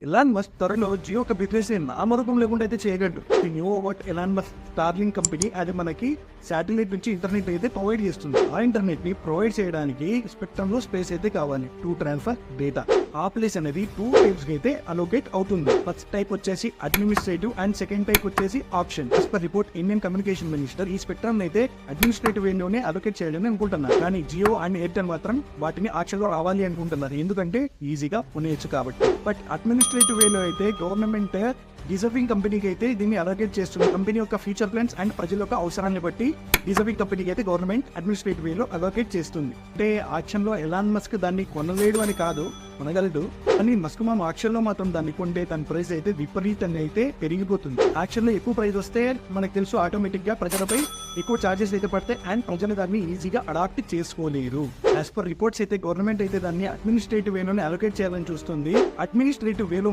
Elon Musk త్వరలో జియో ఒక business నామరూపం లేకుండా అయితే చేయగలడు. ఈ knew about Elon Musk Starlink company అది మనకి శాటిలైట్ నుంచి ఇంటర్నెట్ అయితే ప్రొవైడ్ చేస్తుంది. ఆ ఇంటర్నెట్ ని ప్రొవైడ్ చేయడానికి స్పెక్ట్రమ్ లో స్పేస్ అయితే కావాలి టు ట్రాన్స్ఫర్ డేటా. ఆ ప్లేస్ అనేది 2 టైప్స్ అయితే అలోకేట్ అవుతుంది. ఫస్ట్ టైప్ వచ్చేసి అడ్మినిస్ట్రేటివ్ అండ్ సెకండ్ టైప్ వచ్చేసి option. As per report Indian communication minister ఈ స్పెక్ట్రమ్ అయితే అడ్మినిస్ట్రేటివ్ వేలోనే అలోకేట్ చేయాలని అనుకుంటున్నారు. కానీ జియో అండ్ ఎయిర్టెల్ మాత్రం వాటిని ఆప్షన్ లో రావాలి అనుకుంటున్నారు. ఎందుకంటే ఈజీగా కొనేయచ్చు కాబట్టి. బట్ అడ్మినిస్ట్రేటివ్ వేలో అయితే గవర్నమెంట్ డిజర్వింగ్ కంపెనీకి అయితే దీన్ని అలోకేట్ చేస్తుంది. కంపెనీ యొక్క ఫ్యూచర్ ప్లాన్స్ అండ్ ప్రజల యొక్క అవసరాన్ని బట్టి డిజర్వింగ్ కంపెనీకి అయితే గవర్నమెంట్ అడ్మినిస్ట్రేటివ్ వేలో అలోకేట్ చేస్తుంది. అంటే ఆక్షన్ లో ఎలాన్ మస్క్ దాన్ని కొనలేడు అని కాదు, కొనగలడు. కానీ మస్క్ మామ ఆక్షన్ లో మాత్రం దాన్ని కొంటే దాని ప్రైస్ అయితే విపరీతంగా అయితే పెరిగిపోతుంది. ఆక్షన్ లో ఎక్కువ ప్రైస్ వస్తే మనకు తెలుసు ఆటోమేటిక్ గా ప్రజలపై ఎక్కువ చార్జెస్ అయితే పడతాయి అండ్ ప్రజలు దాన్ని ఈజీగా అడాప్ట్ చేసుకోలేరు. యాజ్ పర్ రిపోర్ట్స్ అయితే గవర్నమెంట్ అయితే దాన్ని అడ్మినిస్ట్రేటివ్ వేలోనే అలోకేట్ చేయాలని చూస్తుంది. అడ్మినిస్ట్రేటివ్ వేలో